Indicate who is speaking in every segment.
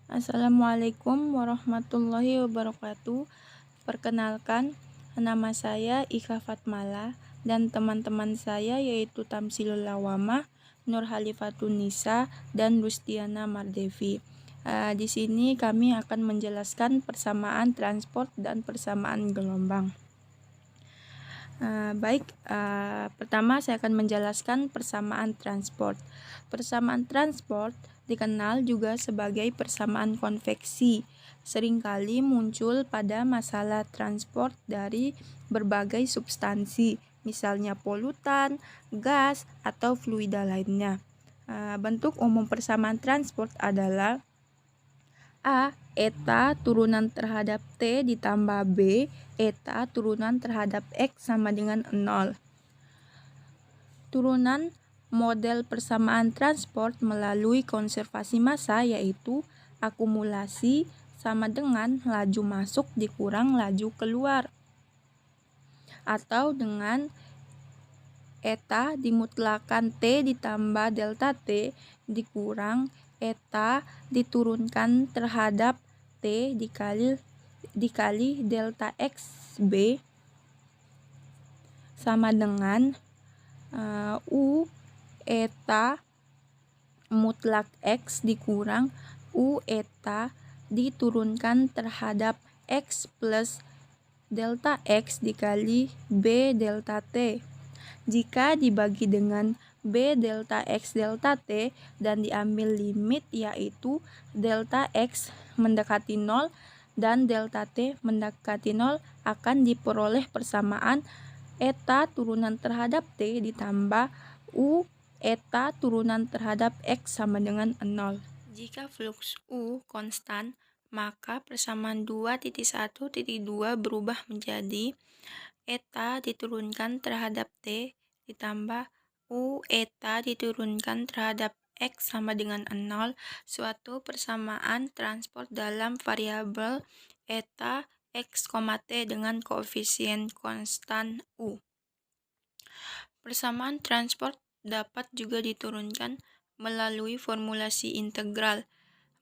Speaker 1: Assalamualaikum warahmatullahi wabarakatuh. Perkenalkan, nama saya Ika Fatmala dan teman-teman saya yaitu Tamsilul Lawamah, Nur Halifatun Nisa, dan Rustiana Mardevi. Di sini kami akan menjelaskan persamaan transport dan persamaan gelombang. Pertama saya akan menjelaskan persamaan transport. Persamaan transport dikenal juga sebagai persamaan konveksi. Seringkali muncul pada masalah transport dari berbagai substansi, misalnya polutan, gas, atau fluida lainnya. Bentuk umum persamaan transport adalah A. Eta turunan terhadap T ditambah B, eta turunan terhadap X sama dengan 0. Turunan model persamaan transport melalui konservasi massa yaitu akumulasi sama dengan laju masuk dikurang laju keluar. Atau dengan eta dimutlakan T ditambah delta T dikurang eta diturunkan terhadap T dikali delta XB sama dengan U eta mutlak X dikurang U eta diturunkan terhadap X plus delta X dikali B delta T. Jika dibagi dengan B delta X delta T dan diambil limit yaitu delta X mendekati 0 dan delta T mendekati 0 akan diperoleh persamaan eta turunan terhadap T ditambah U eta turunan terhadap X sama dengan 0. Jika flux U konstan, maka persamaan 2.1.2 berubah menjadi eta diturunkan terhadap T ditambah U eta diturunkan terhadap X sama dengan 0, suatu persamaan transport dalam variabel eta X, T dengan koefisien konstan U. Persamaan transport dapat juga diturunkan melalui formulasi integral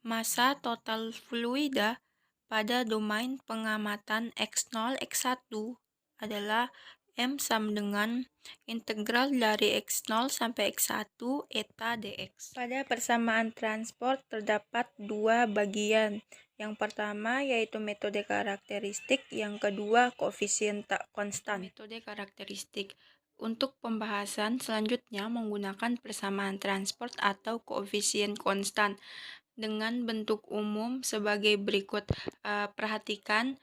Speaker 1: massa total fluida pada domain pengamatan X0, X1 adalah M sama dengan integral dari X0 sampai X1 eta dx. Pada persamaan transport terdapat dua bagian. Yang pertama yaitu metode karakteristik, yang kedua koefisien tak konstan. Metode karakteristik. Untuk pembahasan selanjutnya menggunakan persamaan transport atau koefisien konstan dengan bentuk umum sebagai berikut. Perhatikan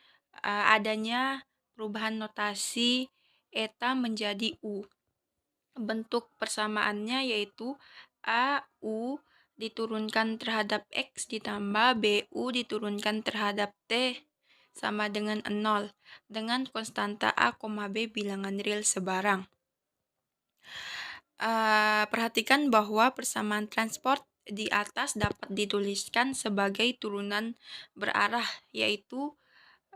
Speaker 1: adanya perubahan notasi eta menjadi U. Bentuk persamaannya yaitu AU diturunkan terhadap X ditambah BU diturunkan terhadap T sama dengan 0 dengan konstanta A, B bilangan real sebarang. Perhatikan bahwa persamaan transport di atas dapat dituliskan sebagai turunan berarah, yaitu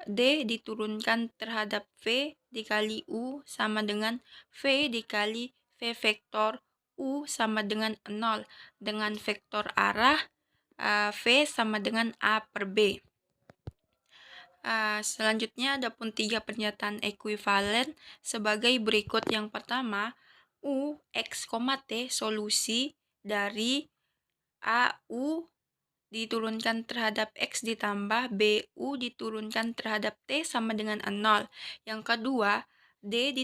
Speaker 1: D diturunkan terhadap V dikali U sama dengan V dikali V vektor U sama dengan 0 dengan vektor arah V sama dengan A per B. Selanjutnya ada pun 3 pernyataan ekuivalen sebagai berikut. Yang pertama, U, X, T solusi dari AU diturunkan terhadap X ditambah BU diturunkan terhadap T sama dengan 0. Yang kedua, D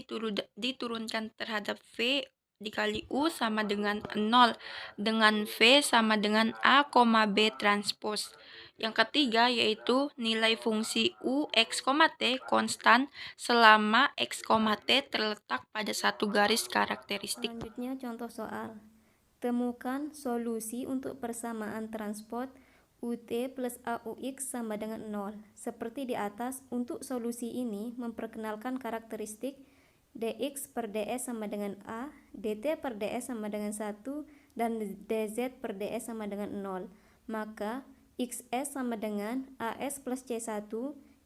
Speaker 1: diturunkan terhadap V dikali U sama dengan 0 dengan V sama dengan A, B transpose. Yang ketiga yaitu nilai fungsi U, X, T konstan selama X, T terletak pada satu garis karakteristik.
Speaker 2: Selanjutnya contoh soal. Temukan solusi untuk persamaan transport UT plus AUX sama dengan 0. Seperti di atas, untuk solusi ini memperkenalkan karakteristik dx per ds sama dengan A, dt per ds sama dengan 1, dan dz per ds sama dengan 0. Maka xs sama dengan as plus c1,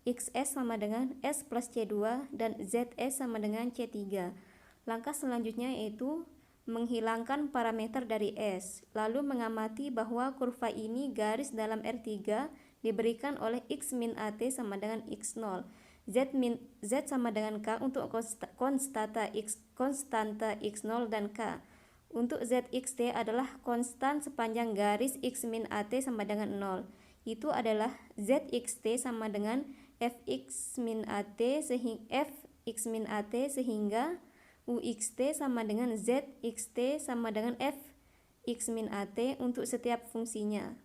Speaker 2: xs sama dengan s plus c2, dan zs sama dengan c3. Langkah selanjutnya yaitu menghilangkan parameter dari S, lalu mengamati bahwa kurva ini garis dalam R3 diberikan oleh X min AT sama dengan X0, Z sama dengan K untuk konstanta X0 dan K. Untuk ZXT adalah konstan sepanjang garis X min AT sama dengan 0. Itu adalah ZXT sama dengan Fx min AT sehingga UXT sama dengan ZXT sama dengan Fx min AT untuk setiap fungsinya.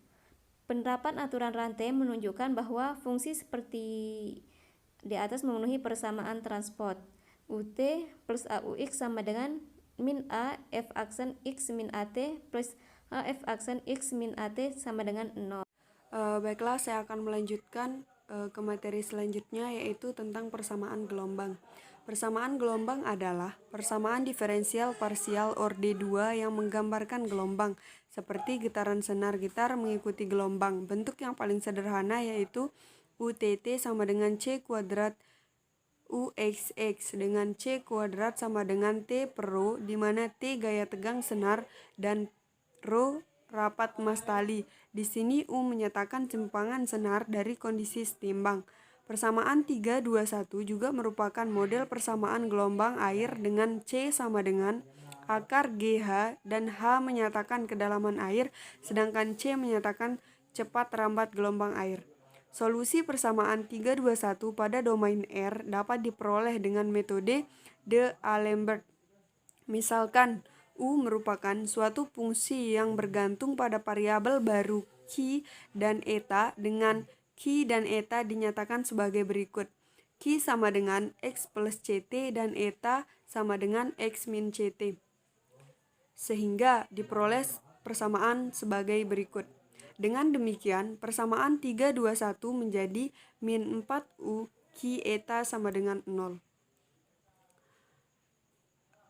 Speaker 2: Penerapan aturan rantai menunjukkan bahwa fungsi seperti di atas memenuhi persamaan transport. UT plus AUX sama dengan min A F aksen X min AT plus A F aksen X min AT sama dengan 0.
Speaker 3: Baiklah, saya akan melanjutkan ke materi selanjutnya, yaitu tentang persamaan gelombang. Persamaan gelombang adalah persamaan diferensial parsial orde 2 yang menggambarkan gelombang, seperti getaran senar gitar mengikuti gelombang. Bentuk yang paling sederhana yaitu UTT sama dengan C kuadrat UXX dengan C kuadrat sama dengan T per Rho, di mana T gaya tegang senar dan Rho rapat mas tali. Di sini U menyatakan cempangan senar dari kondisi setimbang. Persamaan 321 juga merupakan model persamaan gelombang air dengan C sama dengan akar GH dan H menyatakan kedalaman air, sedangkan C menyatakan cepat rambat gelombang air. Solusi persamaan 321 pada domain R dapat diperoleh dengan metode D'Alembert. Misalkan U merupakan suatu fungsi yang bergantung pada variabel baru Q dan eta, dengan Q dan eta dinyatakan sebagai berikut. Q sama dengan X plus CT dan eta sama dengan X min CT. Sehingga diperoleh persamaan sebagai berikut. Dengan demikian, persamaan 321 menjadi min 4U Q eta sama dengan 0.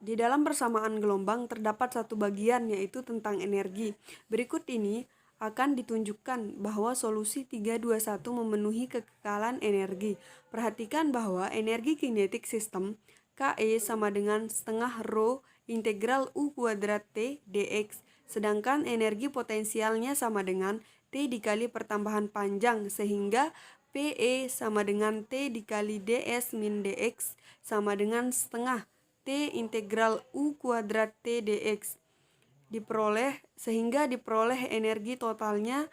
Speaker 3: Di dalam persamaan gelombang terdapat satu bagian, yaitu tentang energi. Berikut ini akan ditunjukkan bahwa solusi 321 memenuhi kekekalan energi. Perhatikan bahwa energi kinetik sistem KE sama dengan setengah Rho integral U kuadrat T dx, sedangkan energi potensialnya sama dengan T dikali pertambahan panjang, sehingga PE sama dengan T dikali ds min dx sama dengan setengah T integral U kuadrat T dx. Sehingga diperoleh energi totalnya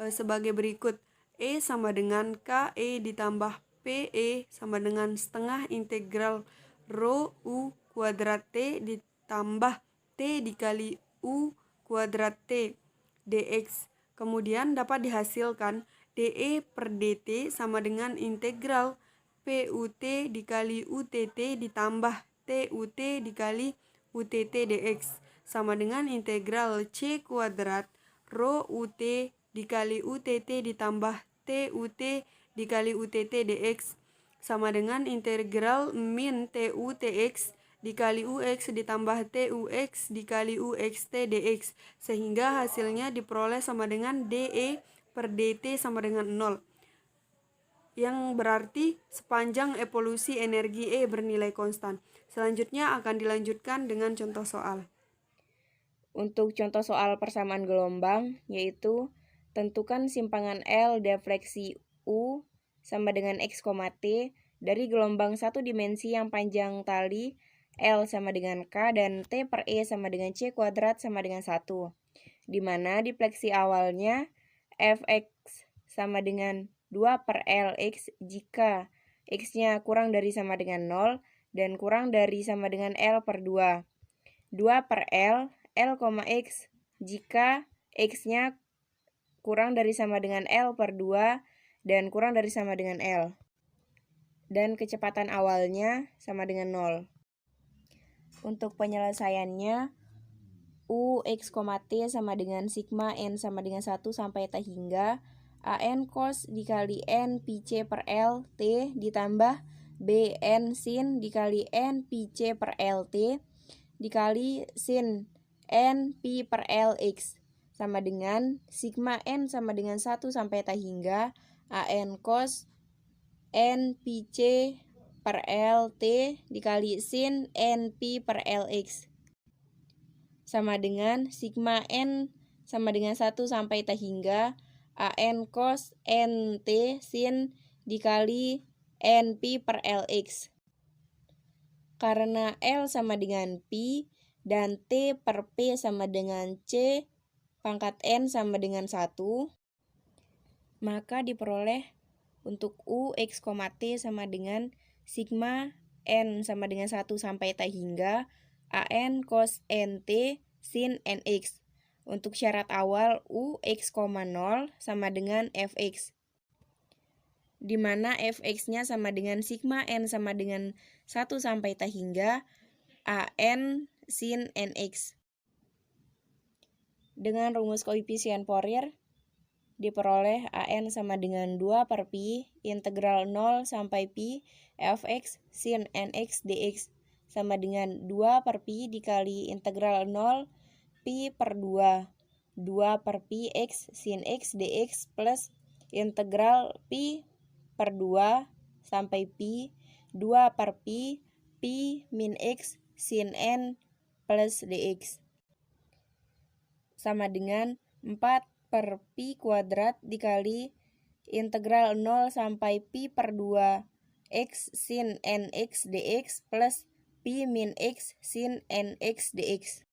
Speaker 3: sebagai berikut. E sama dengan KE ditambah PE sama dengan setengah integral Rho U kuadrat T ditambah T dikali U kuadrat T dx. Kemudian dapat dihasilkan dE per dt sama dengan integral PUT dikali UTT ditambah TUT dikali UTT dx sama dengan integral C kuadrat Rho UT dikali UTT ditambah TUT dikali UTT dx sama dengan integral min TUTX dikali UX ditambah TUX dikali UXT dx, sehingga hasilnya diperoleh sama dengan dE per dt sama dengan 0, yang berarti sepanjang evolusi energi E bernilai konstan. Selanjutnya akan dilanjutkan dengan contoh soal.
Speaker 4: Untuk contoh soal persamaan gelombang, yaitu tentukan simpangan L defleksi U sama dengan X, T dari gelombang satu dimensi yang panjang tali L sama dengan K dan T per E sama dengan C kuadrat sama dengan 1, di mana difleksi awalnya Fx sama dengan 2 per Lx jika X-nya kurang dari sama dengan 0 dan kurang dari sama dengan L per 2. 2 per L X jika X-nya kurang dari sama dengan L per 2 dan kurang dari sama dengan L. Dan kecepatan awalnya sama dengan 0. Untuk penyelesaiannya, U X, T sama dengan sigma N sama dengan 1 sampai T hingga AN cos dikali N pi C per L T ditambah BN sin dikali N pi C per L T dikali sin N pi per Lx sama dengan sigma N sama dengan 1 sampai T hingga AN cos N pi C per L T dikali sin N pi per Lx. sama dengan sigma N sama dengan 1 sampai T hingga AN cos NT sin dikali NP per LX. Karena L sama dengan Pi dan T per P sama dengan C pangkat N sama dengan 1, maka diperoleh untuk U X, T sama dengan sigma N sama dengan 1 sampai T hingga AN cos NT sin NX. Untuk syarat awal U X, 0 sama dengan Fx, di mana Fx-nya sama dengan sigma N sama dengan 1 sampai T hingga AN sin NX. Dengan rumus koefisien Fourier diperoleh AN sama dengan 2 per Pi integral 0 sampai Pi Fx sin NX dx sama dengan 2 per Pi dikali integral 0 Pi per 2 per Pi X sin X dx plus integral Pi per 2 sampai Pi 2 per Pi min X sin N plus dx sama dengan 4 per Pi kuadrat dikali integral 0 sampai Pi per 2 X sin NX dx plus Pi min X sin NX dx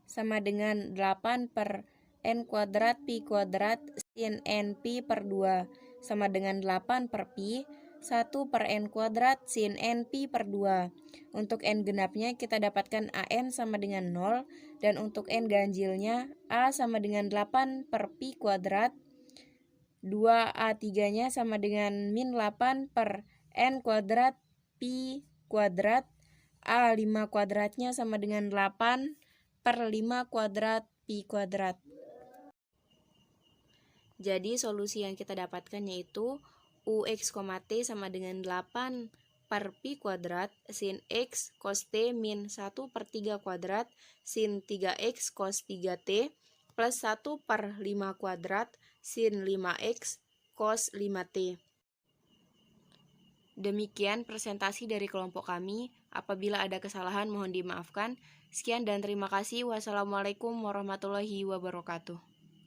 Speaker 4: sama dengan 8 per N kuadrat Pi kuadrat sin NP per 2 sama dengan 8 per Pi 1 per N kuadrat sin NP per 2. Untuk N genapnya kita dapatkan AN sama dengan 0 dan untuk N ganjilnya A sama dengan 8 per Pi kuadrat 2A3 nya sama dengan min 8 per N kuadrat Pi kuadrat A5 kuadratnya sama dengan 8 per 5 kuadrat Pi kuadrat. Jadi solusi yang kita dapatkan yaitu UX, T sama dengan 8 per Pi kuadrat sin X cos T min 1 per 3 kuadrat sin 3X cos 3T plus 1 per 5 kuadrat sin 5X cos 5T. Demikian presentasi dari kelompok kami. Apabila ada kesalahan mohon dimaafkan. Sekian dan terima kasih. Wassalamualaikum warahmatullahi wabarakatuh.